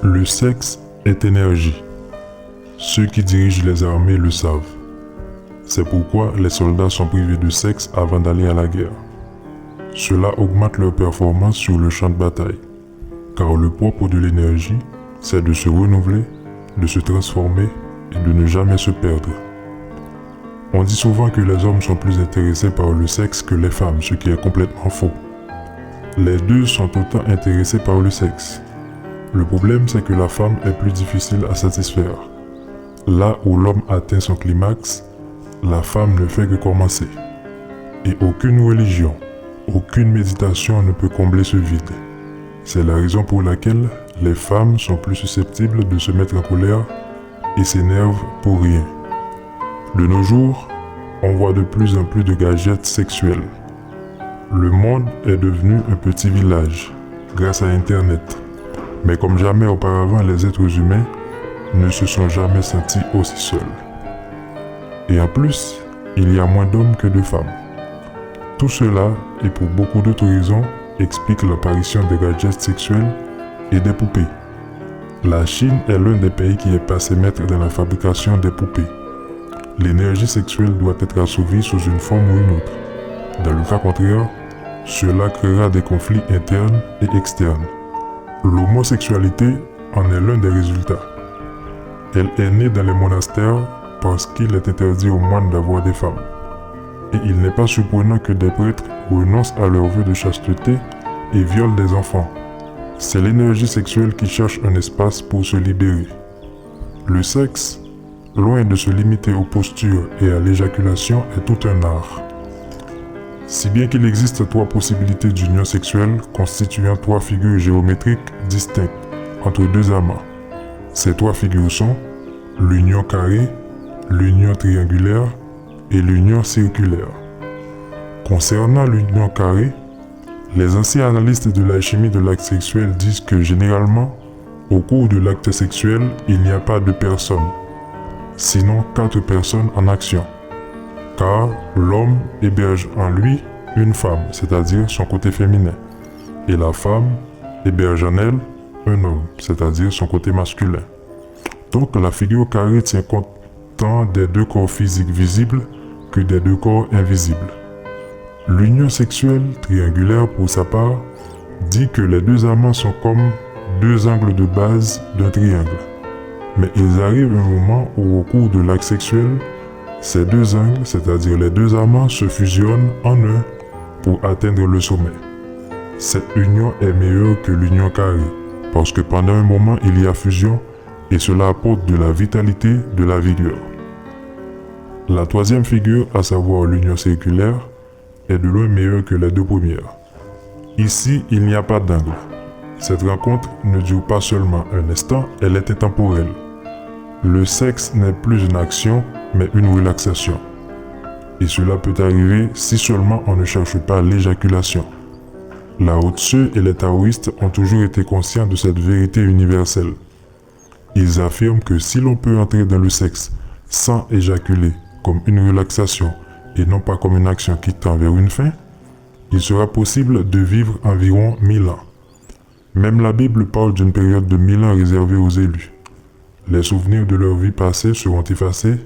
Le sexe est énergie. Ceux qui dirigent les armées le savent. C'est pourquoi les soldats sont privés de sexe avant d'aller à la guerre. Cela augmente leur performance sur le champ de bataille, car le propre de l'énergie, c'est de se renouveler, de se transformer et de ne jamais se perdre. On dit souvent que les hommes sont plus intéressés par le sexe que les femmes, ce qui est complètement faux. Les deux sont autant intéressés par le sexe. Le problème, c'est que la femme est plus difficile à satisfaire. Là où l'homme atteint son climax, la femme ne fait que commencer. Et aucune religion, aucune méditation ne peut combler ce vide. C'est la raison pour laquelle les femmes sont plus susceptibles de se mettre en colère et s'énervent pour rien. De nos jours, on voit de plus en plus de gadgets sexuels. Le monde est devenu un petit village grâce à Internet. Mais comme jamais auparavant, les êtres humains ne se sont jamais sentis aussi seuls. Et en plus, il y a moins d'hommes que de femmes. Tout cela, et pour beaucoup d'autres raisons, explique l'apparition des gadgets sexuels et des poupées. La Chine est l'un des pays qui est passé maître dans la fabrication des poupées. L'énergie sexuelle doit être assouvie sous une forme ou une autre. Dans le cas contraire, cela créera des conflits internes et externes. L'homosexualité en est l'un des résultats. Elle est née dans les monastères parce qu'il est interdit aux moines d'avoir des femmes. Et il n'est pas surprenant que des prêtres renoncent à leur vœu de chasteté et violent des enfants. C'est l'énergie sexuelle qui cherche un espace pour se libérer. Le sexe, loin de se limiter aux postures et à l'éjaculation, est tout un art. Si bien qu'il existe 3 possibilités d'union sexuelle constituant 3 figures géométriques distinctes entre 2 amants. Ces 3 figures sont l'union carrée, l'union triangulaire et l'union circulaire. Concernant l'union carrée, les anciens analystes de l'alchimie de l'acte sexuel disent que généralement, au cours de l'acte sexuel, il n'y a pas de personne, sinon 4 personnes en action. Car l'homme héberge en lui une femme, c'est-à-dire son côté féminin, et la femme héberge en elle un homme, c'est-à-dire son côté masculin. Donc la figure carrée tient compte tant des 2 corps physiques visibles que des 2 corps invisibles. L'union sexuelle triangulaire, pour sa part, dit que les 2 amants sont comme 2 angles de base d'un triangle. Mais il arrive un moment où au cours de l'acte sexuel, ces 2 angles, c'est-à-dire les 2 amants, se fusionnent en un pour atteindre le sommet. Cette union est meilleure que l'union carrée, parce que pendant un moment, il y a fusion et cela apporte de la vitalité, de la vigueur. La 3e figure, à savoir l'union circulaire, est de loin meilleure que les 2 premières. Ici, il n'y a pas d'angle. Cette rencontre ne dure pas seulement un instant, elle est intemporelle. Le sexe n'est plus une action, mais une relaxation. Et cela peut arriver si seulement on ne cherche pas l'éjaculation. Lao Tzu et les taoïstes ont toujours été conscients de cette vérité universelle. Ils affirment que si l'on peut entrer dans le sexe sans éjaculer comme une relaxation et non pas comme une action qui tend vers une fin, il sera possible de vivre environ 1000 ans. Même la Bible parle d'une période de 1000 ans réservée aux élus. Les souvenirs de leur vie passée seront effacés.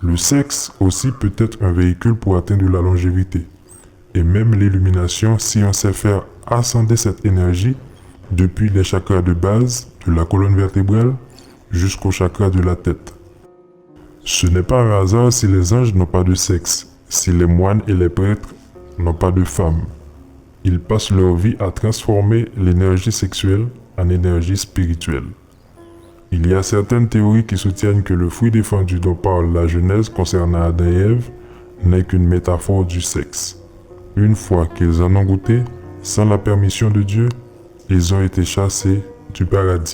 Le sexe aussi peut être un véhicule pour atteindre la longévité. Et même l'illumination si on sait faire ascender cette énergie depuis les chakras de base de la colonne vertébrale jusqu'au chakra de la tête. Ce n'est pas un hasard si les anges n'ont pas de sexe, si les moines et les prêtres n'ont pas de femmes. Ils passent leur vie à transformer l'énergie sexuelle en énergie spirituelle. Il y a certaines théories qui soutiennent que le fruit défendu dont parle la Genèse concernant Adam et Ève n'est qu'une métaphore du sexe. Une fois qu'ils en ont goûté, sans la permission de Dieu, ils ont été chassés du paradis.